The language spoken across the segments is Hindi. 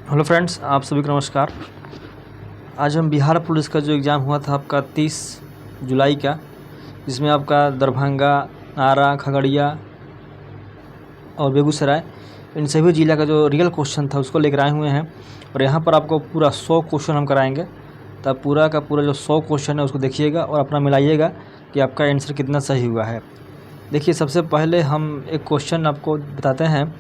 हेलो फ्रेंड्स, आप सभी को नमस्कार। आज हम बिहार पुलिस का जो एग्ज़ाम हुआ था आपका 30 जुलाई का, जिसमें आपका दरभंगा, आरा, खगड़िया और बेगूसराय इन सभी ज़िला का जो रियल क्वेश्चन था उसको लेकर आए हुए हैं। और यहाँ पर आपको पूरा 100 क्वेश्चन हम कराएंगे। तो आप पूरा का पूरा जो 100 क्वेश्चन है उसको देखिएगा और अपना मिलाइएगा कि आपका आंसर कितना सही हुआ है। देखिए, सबसे पहले हम एक क्वेश्चन आपको बताते हैं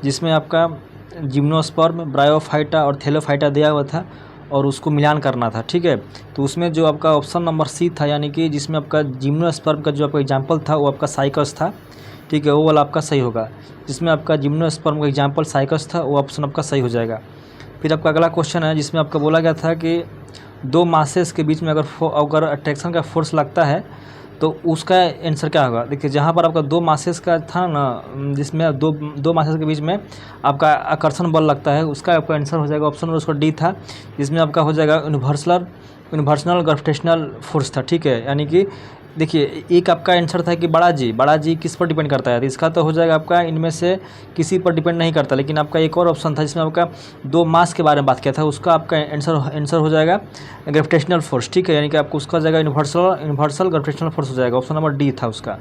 जिसमें आपका जिम्नोस्पर्म, ब्रायोफाइटा और थैलोफाइटा दिया हुआ था और उसको मिलान करना था। ठीक है, तो उसमें जो आपका ऑप्शन नंबर सी था, यानी कि जिसमें आपका जिम्नोस्पर्म का जो आपका एग्जाम्पल था वो आपका साइकस था। ठीक है, वो वाला आपका सही होगा। जिसमें आपका जिम्नोस्पर्म का एग्जाम्पल साइकस था वो ऑप्शन आपका सही हो जाएगा। फिर आपका अगला क्वेश्चन है जिसमें आपका बोला गया था कि दो मासेस के बीच में अगर अट्रैक्शन का फोर्स लगता है तो उसका आंसर क्या होगा। देखिए, जहाँ पर आपका दो मासेस का था ना, जिसमें दो मासेस के बीच में आपका आकर्षण बल लगता है, उसका आपका आंसर हो जाएगा ऑप्शन उसका डी था, जिसमें आपका हो जाएगा यूनिवर्सल ग्रेविटेशनल फोर्स था। ठीक है, यानी कि देखिए, एक आपका आंसर था कि बड़ा जी किस पर डिपेंड करता है, तो इसका तो हो जाएगा आपका इनमें से किसी पर डिपेंड नहीं करता। लेकिन आपका एक और ऑप्शन था जिसमें आपका दो मास के बारे में बात किया था, उसका आपका आंसर हो जाएगा ग्रेविटेशनल फोर्स। ठीक है, यानी कि आपको उसका हो जाएगा यूनिवर्सल ग्रेविटेशनल फोर्स हो जाएगा, ऑप्शन नंबर डी था उसका।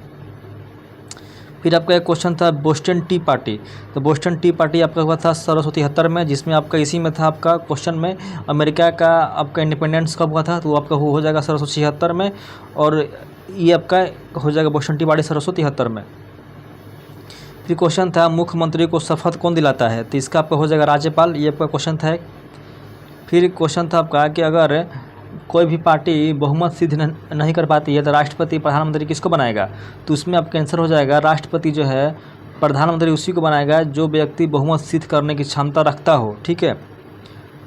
फिर आपका एक क्वेश्चन था बोस्टन टी पार्टी। तो बोस्टन टी पार्टी आपका हुआ था 1773 में, जिसमें आपका इसी में था आपका क्वेश्चन में अमेरिका का आपका इंडिपेंडेंस कब हुआ था, तो वो आपका हो जाएगा 1776 में। और ये आपका हो जाएगा बोस्टन टी पार्टी 1773 में। फिर क्वेश्चन था मुख्यमंत्री को शपथ कौन दिलाता है, तो इसका आपका हो जाएगा राज्यपाल, ये आपका क्वेश्चन था। फिर क्वेश्चन था आपका कि अगर कोई भी पार्टी बहुमत सिद्ध नहीं कर पाती है तो राष्ट्रपति प्रधानमंत्री किसको बनाएगा, तो उसमें आपका आंसर हो जाएगा राष्ट्रपति जो है प्रधानमंत्री उसी को बनाएगा जो व्यक्ति बहुमत सिद्ध करने की क्षमता रखता हो। ठीक है,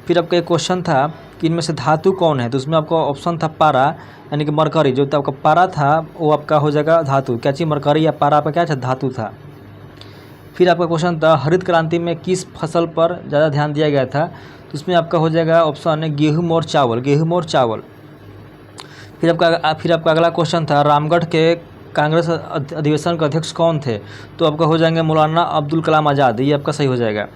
फिर आपका एक क्वेश्चन था कि इनमें से धातु कौन है, तो उसमें आपका ऑप्शन था पारा, यानी कि मरकरी। जो आपका पारा था वो आपका हो जाएगा धातु। क्या चीज़, मरकरी या पारा आपका क्या था, धातु था। फिर आपका क्वेश्चन था हरित क्रांति में किस फसल पर ज़्यादा ध्यान दिया गया था, तो उसमें आपका हो जाएगा ऑप्शन है गेहूँ और चावल। फिर आपका अगला क्वेश्चन था रामगढ़ के कांग्रेस अधिवेशन के अध्यक्ष कौन थे, तो आपका हो जाएंगे मौलाना अब्दुल कलाम आज़ाद, ये आपका सही हो जाएगा।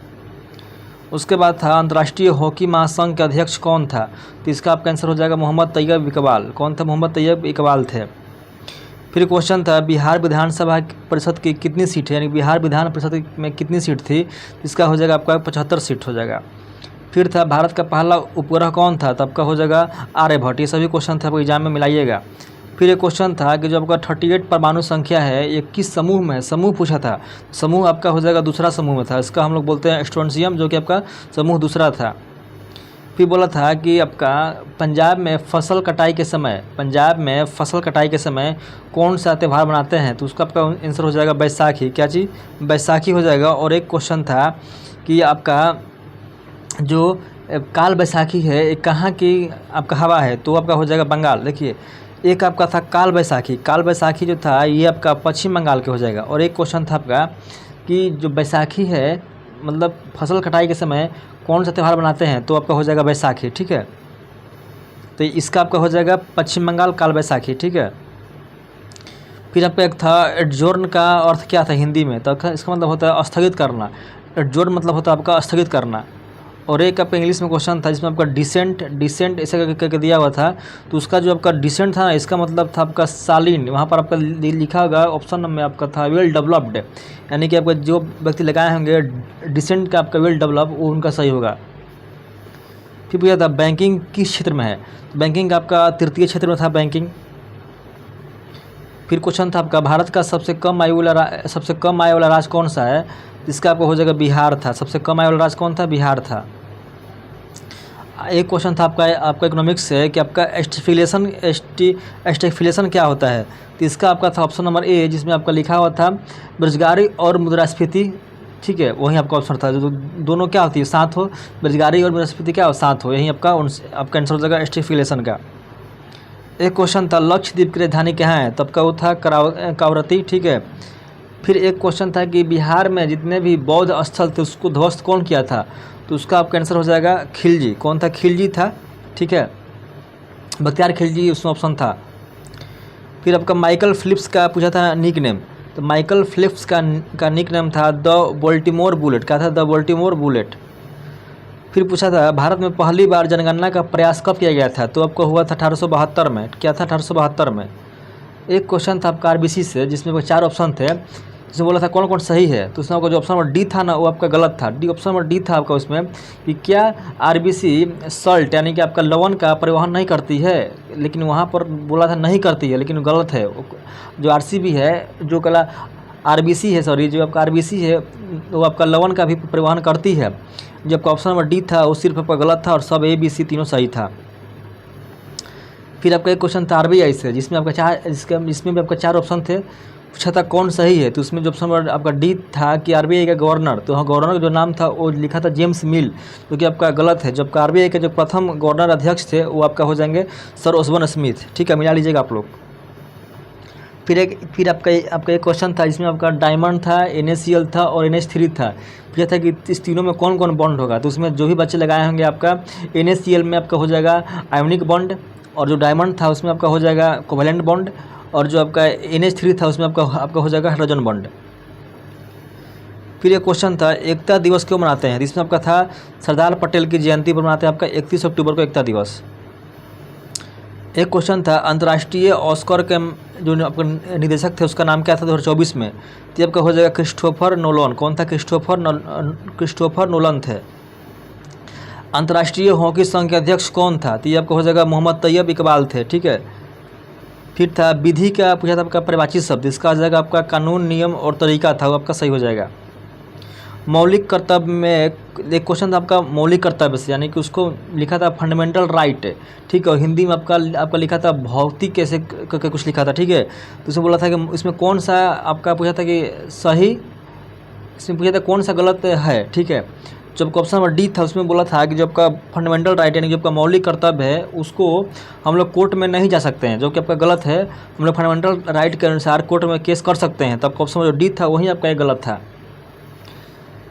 उसके बाद था अंतर्राष्ट्रीय हॉकी महासंघ के अध्यक्ष कौन था, तो इसका आपका आंसर हो जाएगा मोहम्मद तैयब इकबाल। कौन था, मोहम्मद तैयब इकबाल थे। फिर क्वेश्चन था बिहार विधानसभा परिषद की कितनी सीट है, यानी बिहार विधान परिषद में कितनी सीट थी, इसका हो जाएगा आपका 75 सीट हो जाएगा। फिर था भारत का पहला उपग्रह कौन था, तो आपका हो जाएगा आर्यभट्ट। ये सभी क्वेश्चन थे, आपको एग्जाम में मिलाइएगा। फिर एक क्वेश्चन था कि जो आपका 38 परमाणु संख्या है ये किस समूह में, समूह पूछा था। समूह आपका हो जाएगा दूसरा समूह में था, इसका हम लोग बोलते हैं स्ट्रोंशियम, जो कि आपका समूह दूसरा था। फिर बोला था कि आपका पंजाब में फसल कटाई के समय कौन सा त्यौहार मनाते हैं, तो उसका आपका आंसर हो जाएगा बैसाखी। क्या चीज़, बैसाखी हो जाएगा। और एक क्वेश्चन था कि आपका जो काल बैसाखी है ये कहाँ की आपका हवा है, तो आपका हो जाएगा बंगाल। देखिए, एक आपका था काल बैसाखी जो था ये आपका पश्चिम बंगाल के हो जाएगा। और एक क्वेश्चन था आपका कि जो बैसाखी है मतलब फसल कटाई के समय कौन सा त्यौहार मनाते हैं, तो आपका हो जाएगा बैसाखी। ठीक है, तो इसका आपका हो जाएगा पश्चिम बंगाल काल बैसाखी। ठीक है, फिर आपका एक था एडजोर्न का अर्थ क्या था हिंदी में, तो इसका मतलब होता है स्थगित करना। एडजोर्न मतलब होता है आपका स्थगित करना। और एक आपका इंग्लिश में क्वेश्चन था जिसमें आपका डिसेंट ऐसा करके दिया हुआ था, तो उसका जो आपका डिसेंट था ना, इसका मतलब था आपका शालीन। वहाँ पर आपका लिखा होगा ऑप्शन में आपका था वेल डेवलप्ड, यानी कि आपका जो व्यक्ति लगाए होंगे डिसेंट का आपका वेल डेवलप, वो उनका सही होगा। फिर पूछा था बैंकिंग किस क्षेत्र में है, तो बैंकिंग आपका तृतीय क्षेत्र में था बैंकिंग। फिर क्वेश्चन था आपका भारत का सबसे कम आयु वाला राज्य कौन सा है, इसका आपको हो जाएगा बिहार था। सबसे कम आयु वाला राज्य कौन था, बिहार था। एक क्वेश्चन था आपका इकोनॉमिक्स से कि आपका एस्टिफिलेशन क्या होता है, तो इसका आपका था ऑप्शन नंबर ए, जिसमें आपका लिखा हुआ था बेरोजगारी और मुद्रास्फीति। ठीक है, वही आपका ऑप्शन था जो दोनों क्या होती है, साथ हो, बेरोजगारी और मुद्रास्फीति क्या हो, साथ हो, यही आपका आंसर हो जाएगा एस्टिफिलेशन का। एक क्वेश्चन था लक्षद्वीप की राजधानी क्या है, तो आपका वो था कावरती। ठीक है, फिर एक क्वेश्चन था कि बिहार में जितने भी बौद्ध स्थल थे उसको ध्वस्त कौन किया था, तो उसका आपका आंसर हो जाएगा खिलजी। कौन था, खिलजी था। ठीक है, बख्तियार खिलजी उसमें ऑप्शन था। फिर आपका माइकल फिलिप्स का पूछा था निक नेम, तो माइकल फिलिप्स का निक नेम था द बोल्टीमोर बुलेट। क्या था, द बोल्टीमोर बुलेट। फिर पूछा था भारत में पहली बार जनगणना का प्रयास कब किया गया था, तो आपको हुआ था 1872 में। क्या था 1872 में। एक क्वेश्चन था आपका आरबीसी से जिसमें वो 4 ऑप्शन थे, जिसमें बोला था कौन कौन सही है, तो उसमें आपका जो ऑप्शन नंबर डी था ना वो आपका गलत था। डी ऑप्शन नंबर डी था आपका उसमें कि क्या आरबीसी सॉल्ट यानी कि आपका लवण का परिवहन नहीं करती है, लेकिन वहाँ पर बोला था नहीं करती है, लेकिन गलत है। जो आरसीबी है जो कला आरबीसी है, सॉरी जो आपका आरबीसी है वो आपका लवण का भी परिवहन करती है। जो आपका ऑप्शन नंबर डी था वो सिर्फ आपका गलत था और सब ए बी सी तीनों सही था। फिर आपका एक क्वेश्चन था आरबीआई से जिसमें भी आपका 4 ऑप्शन थे, पूछा था कौन सही है, तो उसमें जो ऑप्शन नंबर आपका डी था कि आरबीआई का गवर्नर, तो हाँ गवर्नर का जो नाम था वो लिखा था जेम्स मिल, जो कि आपका गलत है। जो आपका आरबीआई के जो प्रथम गवर्नर अध्यक्ष थे वो आपका हो जाएंगे सर ओसबर्न स्मिथ। ठीक है, मिला लीजिएगा आप लोग। फिर आपका एक क्वेश्चन था जिसमें आपका डायमंड था, NaCl था और NH3 था। पूछा था कि इस तीनों में कौन कौन बॉन्ड होगा, तो उसमें जो भी बच्चे लगाए होंगे आपका NaCl में आपका हो जाएगा आयोनिक बॉन्ड, और जो डायमंड था उसमें आपका हो जाएगा कोवेलेंट बॉन्ड, और जो आपका NH3 था उसमें आपका हो जाएगा हाइड्रोजन बॉन्ड। फिर एक क्वेश्चन था एकता दिवस क्यों मनाते हैं, इसमें आपका था सरदार पटेल की जयंती पर मनाते हैं आपका 31 अक्टूबर को एकता दिवस। एक क्वेश्चन था अंतर्राष्ट्रीय ऑस्कर के जो आपका निदेशक थे उसका नाम क्या था 2024 में, तो आपका हो जाएगा क्रिस्टोफर नोलन। कौन था, क्रिस्टोफर नोलन थे। अंतर्राष्ट्रीय हॉकी संघ के अध्यक्ष कौन था, तो ये आपका हो जाएगा मोहम्मद तैयब इकबाल थे। ठीक है। फिर था विधि का पूछा था आपका परिभाषित शब्द, इसका आ जाएगा आपका कानून, नियम और तरीका था, वो आपका सही हो जाएगा। मौलिक कर्तव्य में एक क्वेश्चन था आपका मौलिक कर्तव्य से, यानी कि उसको लिखा था फंडामेंटल राइट। ठीक है, और हिंदी में आपका लिखा था भौतिक कैसे करके कुछ लिखा था। ठीक है, तो उसमें बोला था कि इसमें कौन सा आपका पूछा था कि सही, इसमें पूछा था कौन सा गलत है। ठीक है, जब ऑप्शन नंबर डी था उसमें बोला था कि जो आपका फंडामेंटल राइट यानी कि आपका मौलिक कर्तव्य है उसको हम लोग कोर्ट में नहीं जा सकते हैं, जो कि आपका गलत है। हम लोग फंडामेंटल राइट के अनुसार कोर्ट में केस कर सकते हैं, तब ऑप्शन जो डी था वही आपका एक गलत था।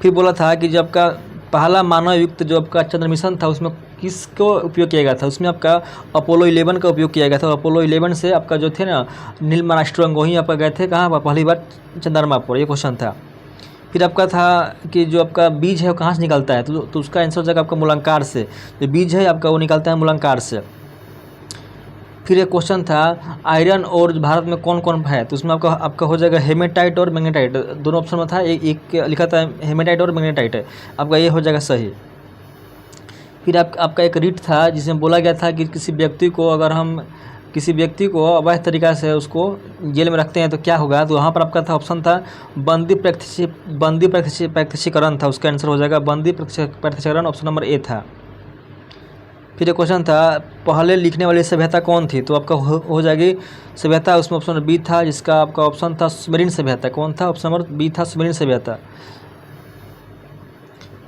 फिर बोला था कि जो आपका पहला मानव युक्त जो आपका चंद्र मिशन था उसमें किसको उपयोग किया गया था, उसमें आपका अपोलो 11 का उपयोग किया गया था। और अपोलो 11 से आपका जो थे ना नील आर्मस्ट्रांग वहीं आपका गए थे कहाँ पर, पहली बार चंद्रमा पर, ये क्वेश्चन था। फिर आपका था कि जो आपका बीज है वो कहाँ से निकलता है, तो उसका आंसर हो जाएगा आपका मूलांकार से। जो बीज है आपका वो निकलता है मूलांकार से। फिर एक क्वेश्चन था आयरन और भारत में कौन कौन है, तो उसमें आपका हो जाएगा हेमेटाइट और मैग्नेटाइट, दोनों ऑप्शन में था। एक लिखा था हेमेटाइट और मैग्नेटाइट, आपका ये हो जाएगा सही। फिर आपका एक रीट था जिसमें बोला गया था कि किसी व्यक्ति को अवैध तरीका से उसको जेल में रखते हैं तो क्या होगा, तो वहाँ पर आपका था ऑप्शन था बंदी प्रत्यक्षीकरण था, उसका आंसर हो जाएगा बंदी प्रत्यक्षीकरण, ऑप्शन नंबर ए था। फिर एक क्वेश्चन था पहले लिखने वाली सभ्यता कौन थी, तो आपका हो जाएगी सभ्यता, उसमें ऑप्शन नंबर बी था जिसका आपका ऑप्शन था सुमेरियन सभ्यता। कौन था, ऑप्शन नंबर बी था सुमेरियन सभ्यता।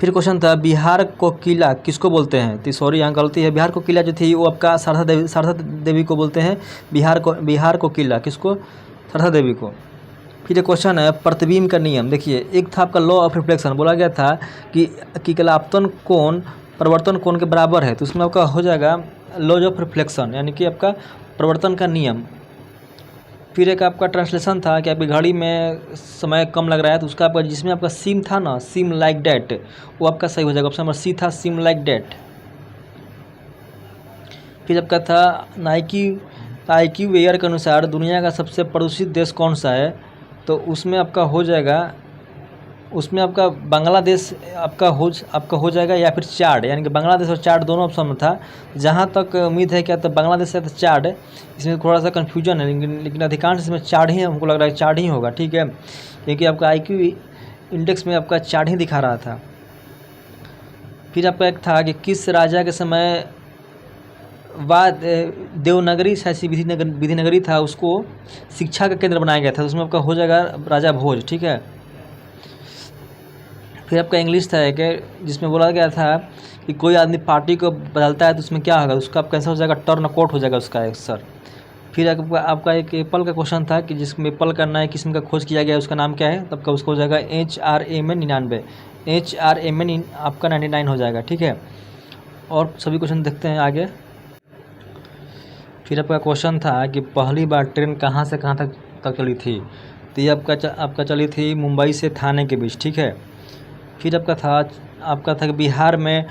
फिर क्वेश्चन था बिहार को किला किसको बोलते हैं, तो सॉरी यहाँ गलती है, बिहार को किला जो थी वो आपका शारदा देवी को बोलते हैं। बिहार को किला किसको, शारदा देवी को। फिर एक क्वेश्चन है प्रतिबिंब का नियम, देखिए एक था आपका लॉ ऑफ रिफ्लेक्शन, बोला गया था कि कलापतन कोण परिवर्तन कोण के बराबर है, तो उसमें आपका हो जाएगा लॉज ऑफ रिफ्लेक्शन यानी कि आपका परिवर्तन का नियम। फिर एक आपका ट्रांसलेशन था कि आपकी घड़ी में समय कम लग रहा है, तो उसका आपका जिसमें आपका सिम था ना, सिम लाइक डैट, वो आपका सही हो जाएगा, ऑप्शन नंबर सी था सिम लाइक डैट। फिर आपका था IQ वेयर के अनुसार दुनिया का सबसे प्रदूषित देश कौन सा है, तो उसमें आपका हो जाएगा, उसमें आपका बांग्लादेश आपका हो जाएगा या फिर चाड, यानी कि बांग्लादेश और चाड दोनों ऑप्शन में था। जहाँ तक उम्मीद है क्या तो बांग्लादेश है तो चाड, इसमें थोड़ा सा कन्फ्यूजन है, लेकिन अधिकांश इसमें चाड ही हमको लग रहा है, चाड ही होगा। ठीक है, क्योंकि आपका IQ इंडेक्स में आपका चाड ही दिखा रहा था। फिर आपका एक था कि किस राजा के समय देवनगरी शायद विधिनगरी था उसको शिक्षा का केंद्र बनाया गया था, उसमें आपका हो जाएगा राजा भोज। ठीक है। फिर आपका इंग्लिश था एक जिसमें बोला गया था कि कोई आदमी पार्टी को बदलता है तो उसमें क्या होगा, उसका आपका आंसर हो जाएगा टर्न कोट हो जाएगा उसका आंसर। फिर आपका एक एप्पल का क्वेश्चन था कि जिसमें एप्पल का नए किस्म का खोज किया गया उसका नाम क्या है, तब का उसको हो जाएगा HRMN 99, HRMN आपका 99 हो जाएगा। ठीक है, और सभी क्वेश्चन देखते हैं आगे। फिर आपका क्वेश्चन था कि पहली बार ट्रेन कहाँ से कहाँ तक चली थी, तो ये आपका चली थी मुंबई से थाने के बीच। ठीक है। फिर आपका था कि बिहार में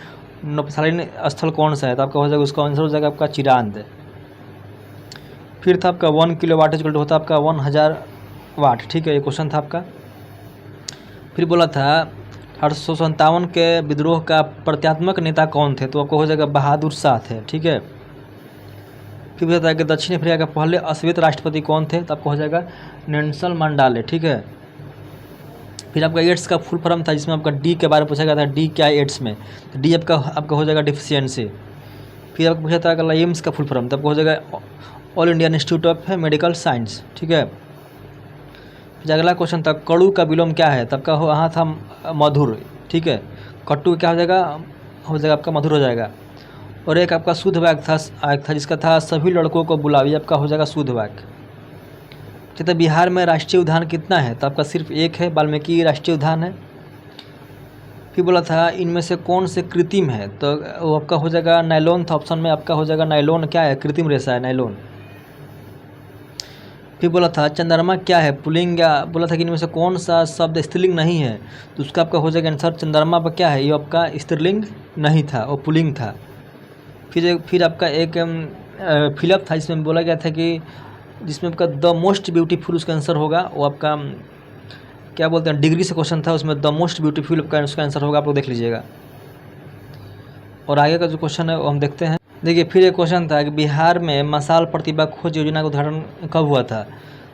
नौपसालीन स्थल कौन सा है, तो आपका हो जाएगा उसका आंसर हो जाएगा आपका चिरांद। फिर था आपका 1 किलोवाट इक्वल टू होता है आपका 1000 वाट, ठीक है, ये क्वेश्चन था आपका। फिर बोला था 1857 के विद्रोह का प्रत्यात्मक नेता कौन थे, तो आपको हो जाएगा बहादुर शाह थे, ठीक है। फिर बताया कि दक्षिण अफ्रीका के पहले अश्वेत राष्ट्रपति कौन थे, तो आपको हो जाएगा नेल्सन मंडाले, ठीक है। फिर आपका एड्स का फुल फॉर्म था जिसमें आपका डी के बारे में पूछा गया था, डी क्या है एड्स में, तो डी आपका हो जाएगा डिफिशियंसी। फिर आपको पूछा था अगला एम्स का फुल फॉर्म, तो आपको हो जाएगा all Indian institute of medical science, ठीक है। फिर अगला क्वेश्चन था कड़ू का विलोम क्या है, तब का वहाँ था मधुर, ठीक है। कट्टू क्या हो जाएगा आपका मधुर हो जाएगा। और एक आपका शुद्ध वाक्य था जिसका था सभी लड़कों को बुलाओ, ये आपका हो जाएगा शुद्ध वाक्य। कहते बिहार में राष्ट्रीय उद्यान कितना है, तो आपका सिर्फ एक है, वाल्मीकि राष्ट्रीय उद्यान है। फिर बोला था इनमें से कौन से कृत्रिम है, तो वो आपका हो जाएगा नायलॉन था, ऑप्शन में आपका हो जाएगा नायलॉन क्या है, कृत्रिम रेशा है नायलॉन। फिर बोला था चंद्रमा क्या है, पुल्लिंग, या बोला था कि इनमें से कौन सा शब्द स्त्रीलिंग नहीं है, तो उसका आपका हो जाएगा आंसर चंद्रमा पर क्या है, ये आपका स्त्रीलिंग नहीं था, वो पुल्लिंग था। फिर आपका एक फिलअप था जिसमें बोला गया था कि जिसमें आपका द मोस्ट ब्यूटीफुल उसका आंसर होगा, वो आपका क्या बोलते हैं डिग्री से क्वेश्चन था, उसमें द मोस्ट ब्यूटीफुल का उसका आंसर होगा, आप लोग देख लीजिएगा। और आगे का जो क्वेश्चन है वो हम देखते हैं। देखिए फिर एक क्वेश्चन था कि बिहार में मसाल प्रतिभा खोज योजना का उद्घाटन कब हुआ था,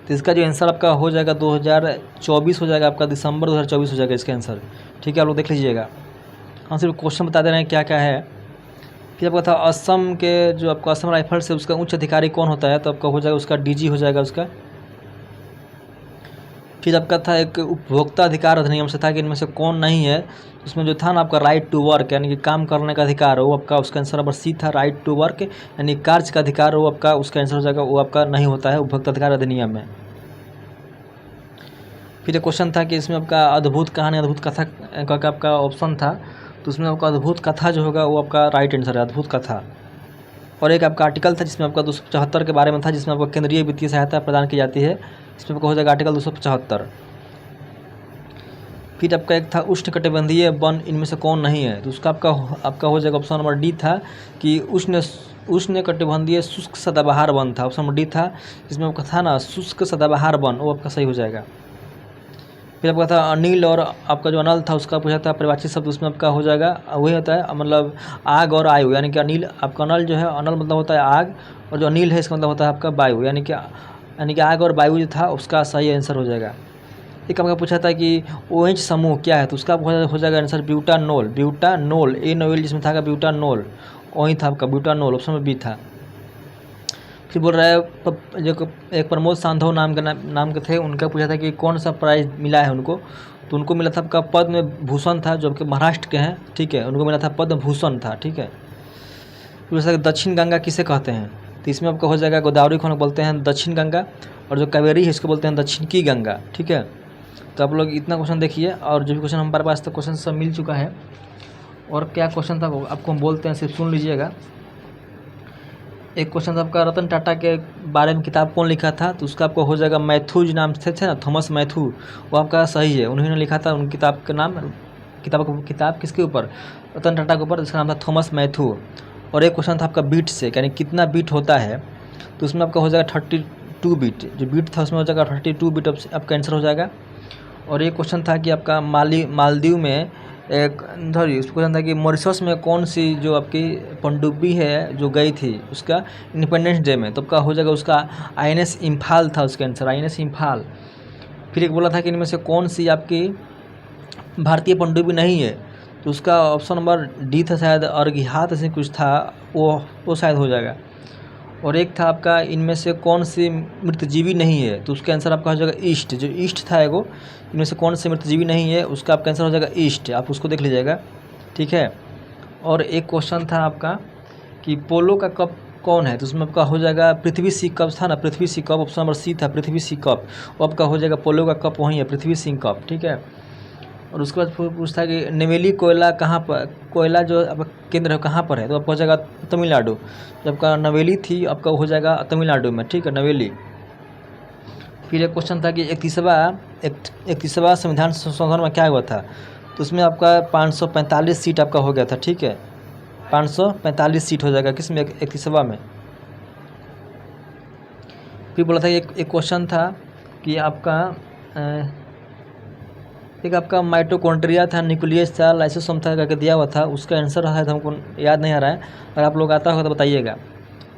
तो इसका जो आंसर आपका हो जाएगा 2024 हो जाएगा, आपका दिसंबर 2024 हो जाएगा इसका आंसर, ठीक है, आप लोग देख लीजिएगा। हम सिर्फ क्वेश्चन बता दे रहे हैं क्या क्या है। फिर आपका था असम के जो आपका असम राइफल से उसका उच्च अधिकारी कौन होता है, तो आपका हो जाएगा उसका डीजी हो जाएगा उसका। फिर आपका था एक उपभोक्ता अधिकार अधिनियम से था कि इनमें से कौन नहीं है, उसमें जो था ना आपका राइट टू वर्क यानी कि काम करने का अधिकार हो, वो आपका उसका आंसर नंबर सी था, राइट टू वर्क यानी कार्य का अधिकार हो आपका, उसका आंसर हो जाएगा वो आपका नहीं होता है उपभोक्ता अधिकार अधिनियम में। फिर एक क्वेश्चन था कि इसमें आपका अद्भुत कहानी अद्भुत कथा का आपका ऑप्शन था, तो उसमें आपका अद्भुत कथा जो होगा वो आपका राइट आंसर है, अद्भुत कथा। और एक आपका आर्टिकल था जिसमें आपका 275 के बारे में था, जिसमें आपको केंद्रीय वित्तीय सहायता प्रदान की जाती है, इसमें आपका हो जाएगा आर्टिकल 275। फिर आपका एक था उष्णकटिबंधीय वन इनमें से कौन नहीं है, तो उसका आपका हो जाएगा ऑप्शन नंबर डी था कि उष्णकटिबंधीय शुष्क सदाबहार वन था, ऑप्शन नंबर डी था, जिसमें आपका था ना शुष्क सदाबहार वन, वो आपका सही हो जाएगा। फिर आपका था अनिल और आपका जो अनल था उसका पूछा था परिभाषित शब्द, उसमें आपका हो जाएगा वही होता है मतलब आग और वायु, यानी कि अनिल आपका अनल जो है अनल मतलब होता है आग, और जो अनिल है इसका मतलब होता है आपका वायु, यानी कि आग और वायु जो था उसका सही आंसर हो जाएगा। एक आपका पूछा था कि OH समूह क्या है, तो उसका हो जाएगा आंसर ब्यूटानोल ए नोवेल जिसमें था ब्यूटानोल, वही था आपका ब्यूटानोल, ऑप्शन में बी था। फिर बोल रहा है जो एक प्रमोद सांधव नाम के थे, उनका पूछा था कि कौन सा प्राइज़ मिला है उनको, तो उनको मिला था आपका पद्म भूषण था, जो आपके महाराष्ट्र के हैं, ठीक है, उनको मिला था पद्म भूषण था, ठीक है। फिर दक्षिण गंगा किसे कहते हैं, तो इसमें आपका हो जाएगा गोदावरी को बोलते हैं दक्षिण गंगा, और जो कावेरी है इसको बोलते हैं दक्षिण की गंगा, ठीक है। तो आप लोग इतना क्वेश्चन देखिए, और जो भी क्वेश्चन हमारे पास तक क्वेश्चन सब मिल चुका है। और क्या क्वेश्चन था आपको हम बोलते हैं, सिर्फ सुन लीजिएगा। एक क्वेश्चन था आपका रतन टाटा के बारे में किताब कौन लिखा था, तो उसका आपको हो जाएगा मैथ्यू नाम से थे ना, थॉमस मैथ्यू, वो आपका सही है, उन्होंने लिखा था, उन किताब का नाम किताब किसके ऊपर, रतन टाटा के ऊपर, जिसका नाम था थॉमस मैथ्यू। और एक क्वेश्चन था आपका बीट से, यानी कितना बीट होता है, तो उसमें आपका हो जाएगा 32 बीट, जो बीट था उसमें हो जाएगा 32 बीट आपका आंसर हो जाएगा। और एक क्वेश्चन था कि आपका मालदीव में एक क्वेश्चन था कि मॉरिशस में कौन सी जो आपकी पनडुब्बी है जो गई थी उसका इंडिपेंडेंस डे में, तो आपका हो जाएगा उसका INS इम्फाल था उसका आंसर, INS इम्फाल। फिर एक बोला था कि इनमें से कौन सी आपकी भारतीय पनडुब्बी नहीं है, तो उसका ऑप्शन नंबर डी था शायद, अर्घिहात ऐसे कुछ था, वो शायद हो जाएगा। और एक था आपका इनमें से कौन सी मृतजीवी नहीं है, तो उसका आंसर आपका हो जाएगा ईस्ट, जो ईस्ट था एगो, इनमें से कौन सी मृतजीवी नहीं है, उसका आपका आंसर हो जाएगा ईस्ट, आप उसको देख लीजिएगा, ठीक है। और एक क्वेश्चन था आपका कि पोलो का कप कौन है, तो उसमें आपका हो जाएगा पृथ्वी सी कप था ना, पृथ्वी सी कप, ऑप्शन नंबर सी था पृथ्वी सी कप, वो आपका हो जाएगा पोलो का कप वही है, पृथ्वी सिंह कप, ठीक है। और उसके बाद पूछता है कि नवेली कोयला कहाँ पर, कोयला जो आपका केंद्र है कहाँ पर है, तो आपका हो जाएगा तमिलनाडु, जब आपका नवेली थी आपका हो जाएगा तमिलनाडु में, ठीक है, नवेली। फिर एक क्वेश्चन था कि 31वां संविधान संशोधन में क्या हुआ था, तो उसमें आपका 545 सीट आपका हो गया था, ठीक है। 545 सीट हो जाएगा, किस में, 31वां में। फिर बोला था एक क्वेश्चन था कि आपका एक आपका माइटोकॉन्ड्रिया था, न्यूक्लियस था, लाइसोसोम था करके दिया हुआ था, उसका आंसर है हमको याद नहीं आ रहा है, अगर आप लोग आता होगा तो बताइएगा,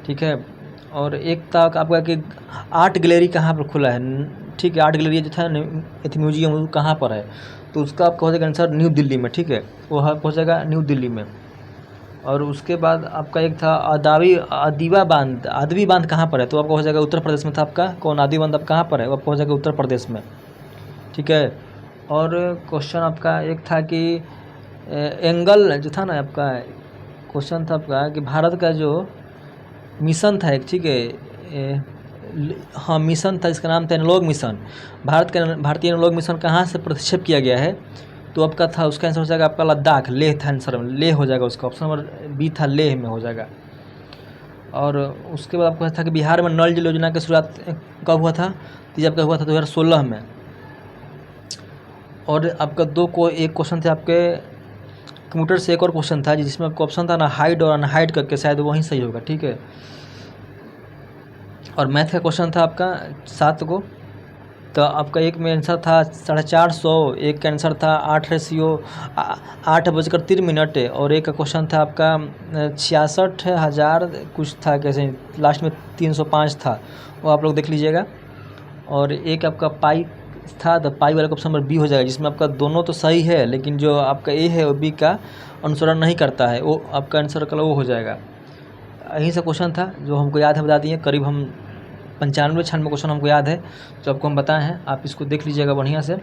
ठीक है। और एक था आपका कि आर्ट गैलरी कहाँ पर खुला है, ठीक है, आर्ट गैलरी जो था म्यूजियम वो कहाँ पर है, तो उसका आपका हो जाएगा आंसर न्यू दिल्ली में, ठीक है, वो हो जाएगा न्यू दिल्ली में। और उसके बाद आपका एक था आदवी बांध कहाँ पर है, तो आपका हो जाएगा उत्तर प्रदेश में था आपका, कौन आदि बांध आप कहाँ पर है, वो आपका हो जाएगा उत्तर प्रदेश में, ठीक है। और क्वेश्चन आपका एक था कि एंगल जो था ना आपका, क्वेश्चन था आपका कि भारत का जो मिशन था एक, ठीक है, हाँ मिशन था, इसका नाम था एनालॉग मिशन। भारतीय एनालॉग मिशन कहाँ से प्रतिक्षेप किया गया है, तो आपका था उसका आंसर हो जाएगा आपका लद्दाख, लेह था आंसर, लेह हो जाएगा उसका, ऑप्शन नंबर बी था, लेह में हो जाएगा। और उसके बाद आपका था कि बिहार में नल जल योजना की शुरुआत कब हुआ था, तो ये आपका हुआ था 2016 में। और आपका एक क्वेश्चन थे आपके कंप्यूटर से, एक और क्वेश्चन था जिसमें आपका ऑप्शन था ना हाइड और अनहाइड करके, शायद वहीं सही होगा, ठीक है। और मैथ का क्वेश्चन था आपका 7 को, तो आपका एक में आंसर था 450, एक का आंसर था 8:03 और एक का क्वेश्चन था आपका 66,000 कुछ था, कैसे लास्ट में 305 था, वो आप लोग देख लीजिएगा। और एक आपका पाई था, तो पाई वाला ऑप्शन नंबर बी हो जाएगा, जिसमें आपका दोनों तो सही है, लेकिन जो आपका ए है वो बी का अनुसरण नहीं करता है, वो आपका आंसर का वो हो जाएगा। यही सा क्वेश्चन था जो हमको याद है, बता दिए, करीब हम 95-96 क्वेश्चन हमको याद है जो आपको हम बताए हैं, आप इसको देख लीजिएगा बढ़िया से।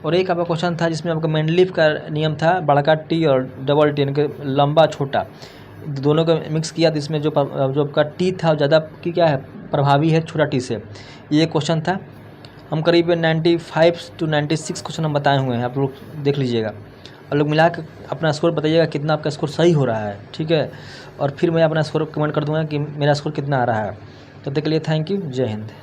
और एक आपका क्वेश्चन था जिसमें आपका मेंडलीफ का नियम था, बड़का टी और डबल टी, यानी कि लंबा छोटा दोनों को मिक्स किया, तो इसमें जो आपका टी था ज़्यादा की क्या है, प्रभावी है छोटा टी से, ये क्वेश्चन था। हम करीब 95 to 96 क्वेश्चन हम बताए हुए हैं, आप लोग देख लीजिएगा, आप लोग मिला कर अपना स्कोर बताइएगा कितना आपका स्कोर सही हो रहा है, ठीक है। और फिर मैं अपना स्कोर कमेंट कर दूँगा कि मेरा स्कोर कितना आ रहा है। तब तक के लिए थैंक यू, जय हिंद।